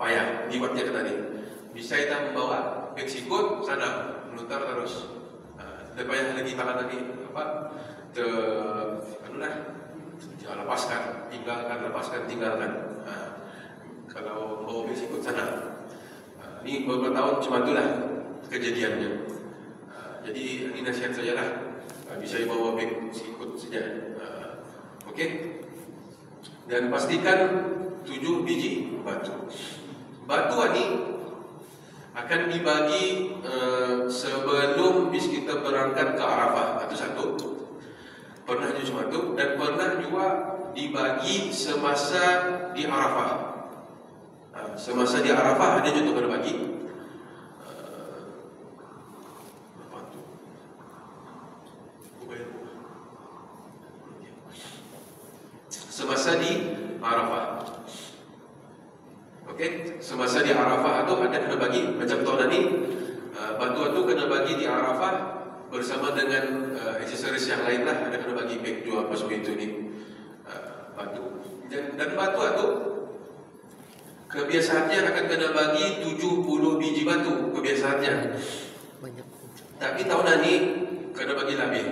payah liwatnya ke tadi. Bisa kita membawa beg sikut sana, melontar terus. Tidak payah lagi tangan tadi jangan lepaskan, tinggalkan. Kalau bawa beg sikut sana, ini beberapa tahun cuma itulah kejadiannya. Jadi ini nasihat saja lah, bisa dibawa beg sikut saja. Okey. Dan pastikan 7 biji batu. Batu ini akan dibagi sebelum bis kita berangkat ke Arafah. Itu satu. Pernah juga cuma itu. Dan pernah juga dibagi semasa di Arafah. Semasa di Arafah ada juga kena bagi. Semasa di Arafah. Okey, semasa di Arafah itu ada kena bagi macam tahun ini batu itu kena bagi di Arafah bersama dengan aksesoris yang lain lah, ada kena bagi beg jual apa semua itu ni batu. Dan batu itu kebiasaannya akan kena bagi 70 biji batu kebiasaannya. Tapi tahun ini kena bagi lebih.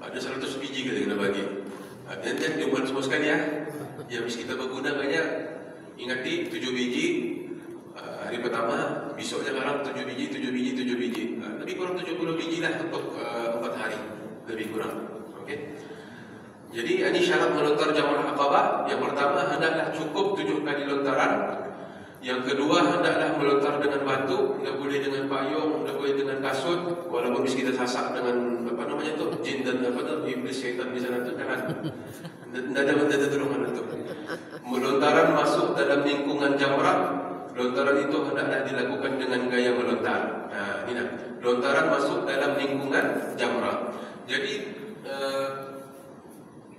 Ada 100 biji kita kena bagi. Dan diumumkan semua sekali ya. Yang kita berguna banyak. Ingat 7 biji hari pertama, besoknya sekarang 7 biji. Lebih kurang 70 biji lah untuk 4 hari. Lebih kurang. Okey. Jadi ini syarat melontar jamrah Aqabah. Yang pertama hendaklah cukup 7 kali lontaran. Yang kedua hendaklah melontar dengan batu, tidak boleh dengan payung, tidak boleh dengan kasut. Walaupun bisa kita sasak dengan jin dan iblis syaitan di sana tu, jangan. Tidak ada benda terungan itu. Melontaran masuk dalam lingkungan jamrah. Lontaran itu hendaklah dilakukan dengan gaya melontar. Ini dah. Lontaran masuk dalam lingkungan jamrah. Jadi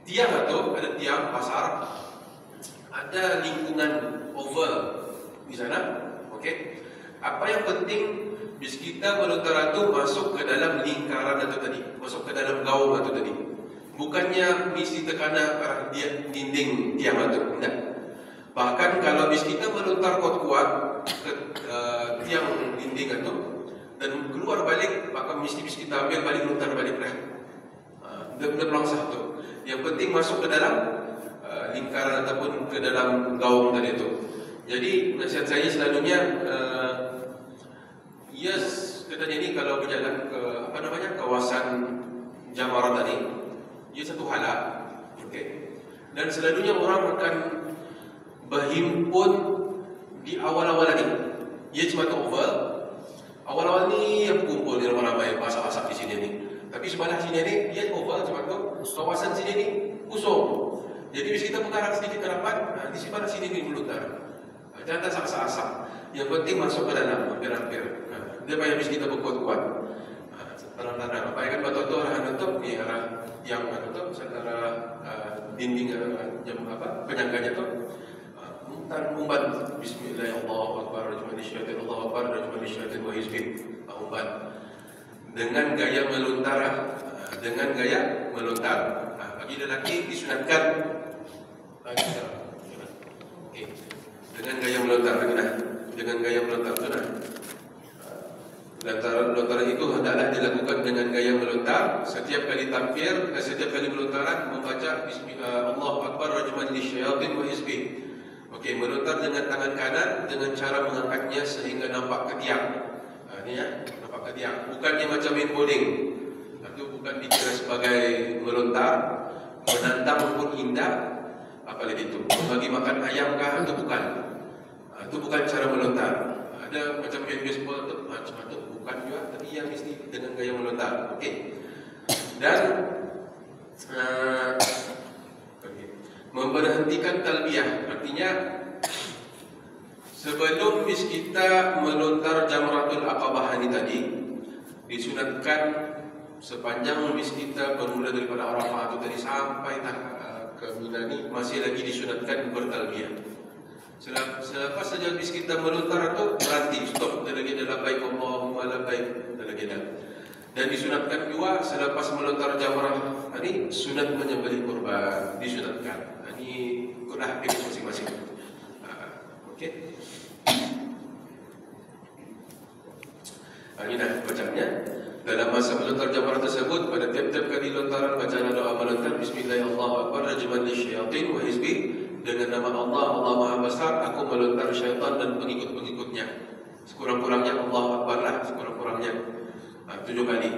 tiang itu ada tiang pasar, ada lingkungan oval di sana. Okey. Apa yang penting bis kita melontar itu masuk ke dalam lingkaran itu tadi, masuk ke dalam gaung itu tadi. Bukannya mesti tekana arah dia dinding tiang itu, tidak. Bahkan kalau bis kita melontar kuat-kuat ke tiang dinding itu dan keluar balik, maka mesti bis kita ambil balik, lontar balik dah. Dia melangsah tu. Yang penting masuk ke dalam lingkaran ataupun ke dalam gaung tadi itu. Jadi nasihat saya selalunya katanya ni kalau berjalan ke kawasan Jamrah tadi, ia satu halak. Okey. Dan selalunya orang akan berhimpun di awal-awal ni. Ia cuma tu oval. Awal-awal ni yang kumpul di ramai-ramai masak-masak di sini ni. Tapi sebelah sini ni ia oval cuma tu. Kawasan sini ni kosong. Jadi bila kita putar sedikit ke depan, di sebelah sini ni melontar. Jangan tak asak-asak. Yang penting masuk ke dalam, hampir-hampir. Dia payah bis kita berkuat-kuat. Tanam-tanam. Apa yang kan batu tu arah nutup ni, arah yang nutup secara dinding penyangganya tu. Umpan Bismillah, Allahu Akbar, Rajman Syaitan, Allahu Akbar, Rajman Syaitan wa hizbih. Umpan dengan gaya melontar. Bagi lelaki disunatkan dengan gaya melontar lagi dah. Dengan gaya melontar tu dah. Lontaran itu hendaklah dilakukan dengan gaya melontar. Setiap kali takbir, setiap kali melontaran membaca Bismillah, Allahu Akbar, Rajman Syaitan wa hizbih. Okey, melontar dengan tangan kanan dengan cara mengangkatnya sehingga nampak ke tiang. Ini ya, nampak ke tiang. Bukannya macam main bowling. Itu bukan dikira sebagai melontar. Menantang pun indah. Apalagi itu bagi makan ayam kah? Itu bukan. Itu bukan cara melontar. Ada macam main baseball tu macam itu bukan juga, tapi yang mesti dengan gaya melontar. Okey. Dan memberhentikan talbiyah, artinya sebelum bis kita melontar Jamratul Aqabah ini tadi disunatkan sepanjang bis kita bermula daripada Arafah itu tadi sampai ke Mina ni masih lagi disunatkan bertalbiyah. Selepas saja bis kita melontar itu berhenti, stop. Dan lagi ada labbaik Allahumma labbaik, dan lagi ada. Dan disunatkan juga selepas melontar jamrah ini sunat menyembelih kurban, disunatkan. Ini ikutlah pilih masing-masing. Ini dah bacaannya. Dalam masa melontar jamrah tersebut, pada tiap-tiap kali lontaran bacalah doa melontar, Bismillahirrahmanirrahim, rajman lisyaitin wa hizbi, dengan nama Allah, Allah Maha Besar, aku melontar syaitan dan pengikut-pengikutnya. Sekurang-kurangnya Allah Akbar lah, sekurang-kurangnya 7 kali.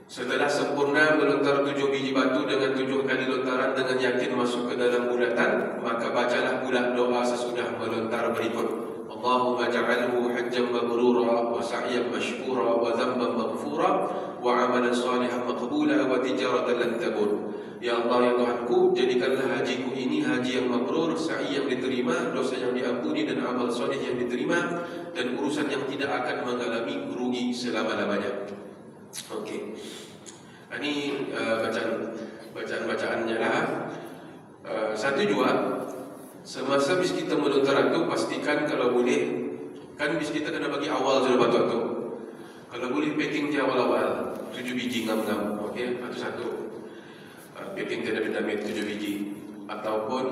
Setelah sempurna melontar 7 biji batu dengan 7 kali lontaran dengan yakin masuk ke dalam bulatan, maka bacalah pula doa sesudah melontar berikut. Allahumma ja'alhu hajjan mabrura wa sa'yan mashkura wa dhanban maghfura wa amalan salihan maqbula wa tijaratan lan tabur. Ya Allah, ya Tuhanku, jadikanlah hajiku ini haji yang mabrur, sa'i yang diterima, dosa yang diampuni dan amal soleh yang diterima, dan urusan yang tidak akan mengalami rugi selama-lamanya. Okey. Ini bacaan-bacaannya lah. Satu juga, semasa bis kita melontar itu, pastikan kalau boleh, kan bis kita kena bagi awal sudah batu itu. Kalau boleh packing di awal-awal 7 biji ngam-ngam. Okey, satu-satu. Packing tiada vitamin 7 biji. Ataupun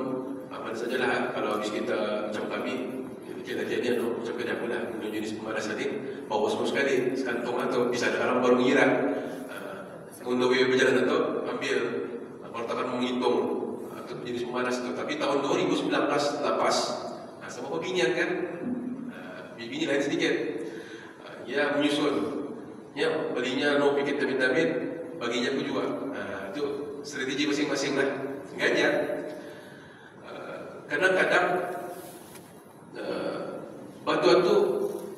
mana sajalah, kalau habis kita macam kami, kita jadi macam kedai pula, jenis pemanas tadi, bawa semua sekali, sekantong atau bisa ada orang baru mengira. Untuk berjalan itu, ambil, kalau takkan menghitung atau jenis pemanas itu. Tapi tahun 2019 lepas, sama binian kan, bini lain sedikit. Ya menyusun, ya belinya no paket vitamin, baginya aku jual. Itu strategi masing-masing lah. Ganjar. Kadang-kadang batu-batu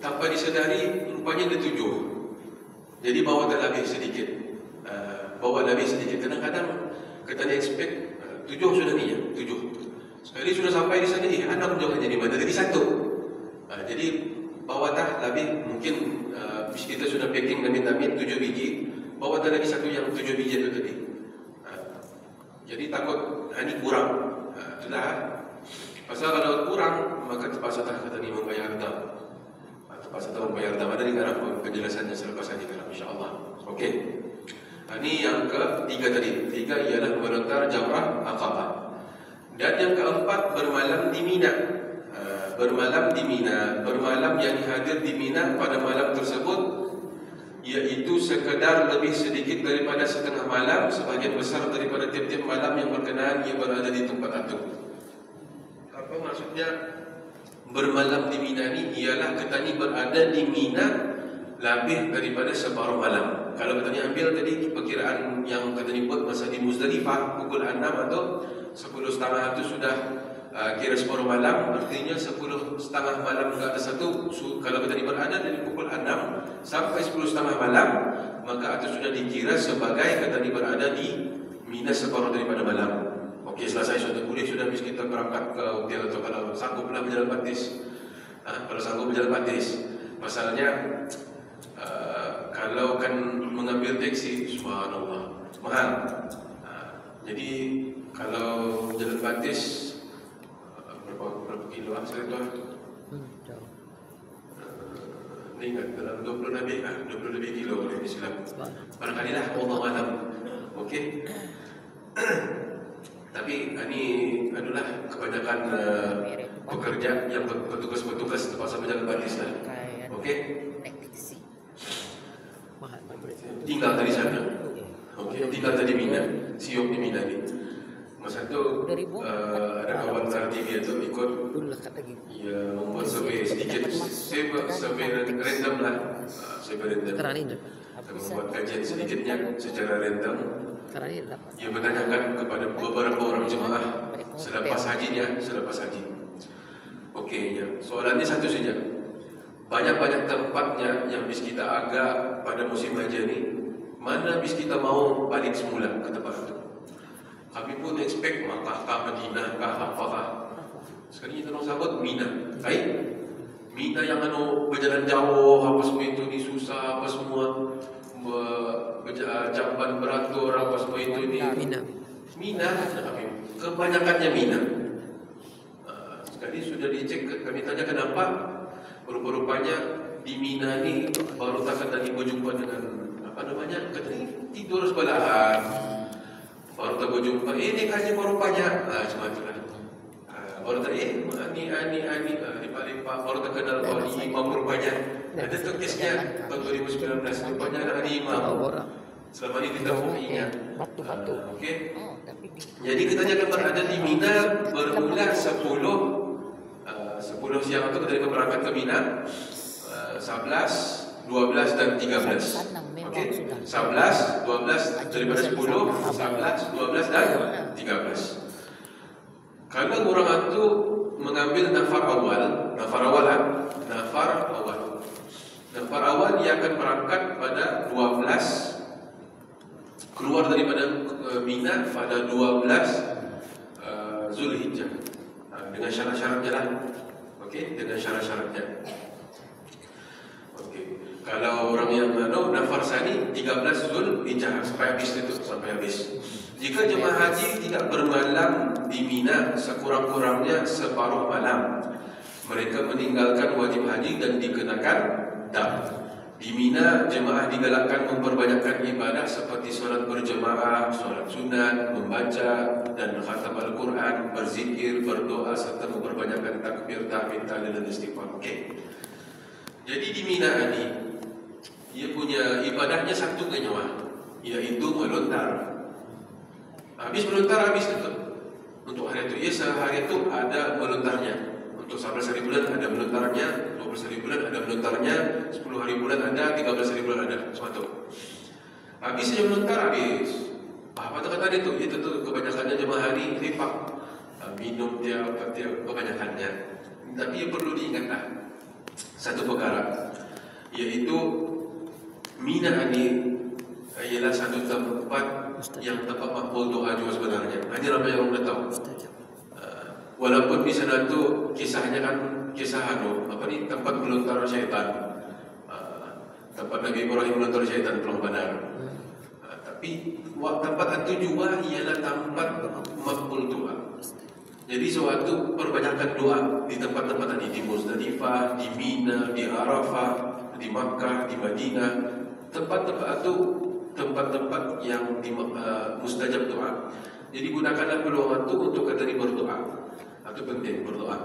tanpa disedari rupanya dia 7. Jadi bawa terlebih sedikit. Kadang-kadang kita expect 7 sudah ni ya, 7. Sekali sudah sampai di sana, 6 jangan jadi mana, jadi 1. Jadi bawa dah lebih, mungkin kita sudah packing vitamin 7 biji, bawa dah lagi 1 yang 7 biji itu tadi. Jadi takut ini kurang. Itulah. Pasal kalau kurang, maka terpaksa tak kata ni membayar dam. Terpaksa tak membayar dam. Ada di garap penjelasannya selepas ini dalam insya-Allah. Okey. Ini yang ketiga tadi. 3 ialah melontar jamrah Aqabah. Dan yang keempat, bermalam di Mina. Bermalam di Mina. Bermalam yang hadir di Mina pada malam tersebut, iaitu sekadar lebih sedikit daripada setengah malam, sebahagian besar daripada tiap-tiap malam yang berkenaan ia berada di tempat itu. Apa maksudnya bermalam di Mina ni? Ialah kita ni berada di Mina lebih daripada separuh malam. Kalau kita ni ambil tadi perkiraan yang kita ni buat masa di Muzdalifah pukul 6 atau 10.30 itu sudah kira separuh malam, artinya 10.30 malam ke atas itu. Kalau kita ni berada dari pukul 6 sampai 10.30 malam, maka itu sudah dikira sebagai kita ni berada di Mina separuh daripada malam. Okey, selesai sudah boleh, sudah habis kita berangkat ke hotel atau kalau sangguplah berjalan batis. Kalau sanggup berjalan batis. Pasalnya kalau kan mengambil taksi, subhanallah, mahal. Jadi kalau jalan batis berapa kilo saya tuan? Ingat dalam 20 lebih kilo boleh Islam. Barangkali lah, Allah alam. Okey. Tapi ini adalah kebanyakan pekerja yang bertugas terpaksa berjalan batis lah. Okey. Tinggal dari sana. Okey, tinggal dari Mina, siok di Mina ni. Masa tu ada kawan TV itu ikut, ya membuat survei sedikit, survei random lah, survei random. Membuat kajian sedikitnya secara random. Ia bertanyakan kepada beberapa orang jemaah selepas hajinya, Okey, ya. Soalannya satu saja. Banyak-banyak tempatnya yang bis kita agak pada musim haji ni, mana bis kita mau balik semula ke tempat itu? Kami pun expect Makkah kah, Madinah kah, apakah. Sekali kita orang sahabat Mina. Baik, Mina yang berjalan jauh, apa semua itu ni susah, apa semua jamban beratur, apa semua itu ni. Mina, kebanyakannya Mina. Sekali sudah dicek, kami tanya kenapa. Rupa-rupanya di Mina ni baru tak tadi berjumpa dengan tidur sebelahan. Baru tak berjumpa, ini kaji baru banyak. Cuma itulah. Baru tak lipat baru terkenal imam berbanyak. Ada tu kesnya tahun 2019 banyak nak ada imam. Selama ni kita pun ingat. Okey. Jadi kita jangan berada di Mina bermula 10 siang itu kita berangkat ke Mina. 11, 12 dan 13. Okey. 11, 12 daripada 10, 11, 12 dan 13. Kalau orang itu mengambil nafar awal dia akan berangkat pada 12, keluar daripada Mina pada 12 Zulhijjah dengan syarat-syaratnya lah. Okey, dengan syarat-syaratnya. Okey. Kalau orang yang nafar sani 13 Zulhijjah sampai habis. Jika jemaah haji tidak bermalam di Mina sekurang-kurangnya separuh malam, mereka meninggalkan wajib haji dan dikenakan dam. Di Mina, jemaah digalakkan memperbanyakkan ibadah seperti solat berjemaah, solat sunat, membaca dan khatam Al-Quran, berzikir, berdoa serta memperbanyakkan takbir, tahmid, tahlil dan istighfar. Okey. Jadi di Mina ini, ia punya ibadahnya satu kenyawah, iaitu melontar. Habis melontar, habis itu. Untuk hari itu, sehari itu ada melontarnya. Untuk 11 hari bulan ada melontarnya, 12 hari bulan ada melontarnya, 10 hari bulan ada, 13 hari bulan ada. Semua. Habis saja melontar, habis. Apa kata itu? Itu tu kebanyakannya jemaah hari lipat. Minum dia, kebanyakannya. Tapi yang perlu diingatlah satu perkara, iaitu Mina ini ialah satu tempat yang tempat makbul doa juga sebenarnya. Hanya ramai orang dah tahu. Walaupun di sana tu kisahnya kan tempat melontar syaitan. Tempat Nabi Ibrahim melontar syaitan pulang Badar. Tapi tempat itu juga ialah tempat makbul doa. Jadi suatu perbanyakkan doa di tempat-tempat tadi, di Muzdalifah, di Mina, di Arafah, di Makkah, di Madinah. Tempat-tempat itu tempat-tempat yang mustajab doa. Jadi gunakanlah peluang itu untuk kita berdoa. Itu penting berdoa.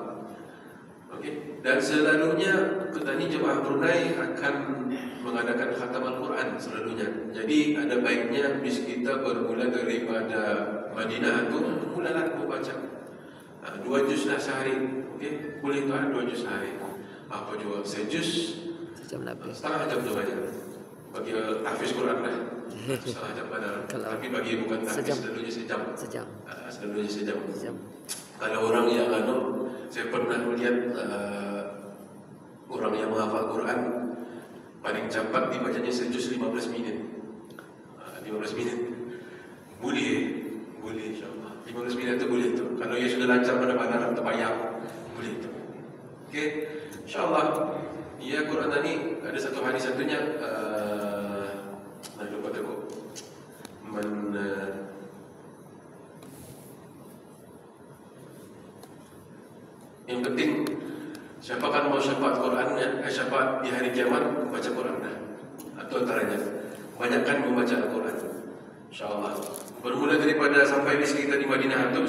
Okey. Dan selalunya kita ni jemaah Brunei akan mengadakan khatam Al-Quran selalunya. Jadi ada baiknya bis kita bermula daripada Madinah itu mulalah membaca 2 juz lah sehari. Okey, boleh tuan 2 juz sehari. Apa juga sejuz setengah jam tu baca. Bagi tahfiz Quran lah. Setengah jam pada. Tapi bagi bukan tahfiz selalunya sejam. Selalunya sejam. Kalau orang yang saya pernah melihat orang yang menghafal Quran paling cepat dibacanya sejuz 15 minit. 15 minit. Boleh insya-Allah. 15 minit itu boleh tu. Kalau ia sudah lancar pada bandar terbayang, boleh tu. Okey. Insya-Allah. Ya, Quran ini ada satu hadis satunya lupa tu. Yang penting siapa mau syafaat Qurannya, syafaat di hari kiamat baca Quran atau antaranya banyakkan membaca Al-Quran. Insya-Allah. Bermula daripada sampai di sekitar di Madinah itu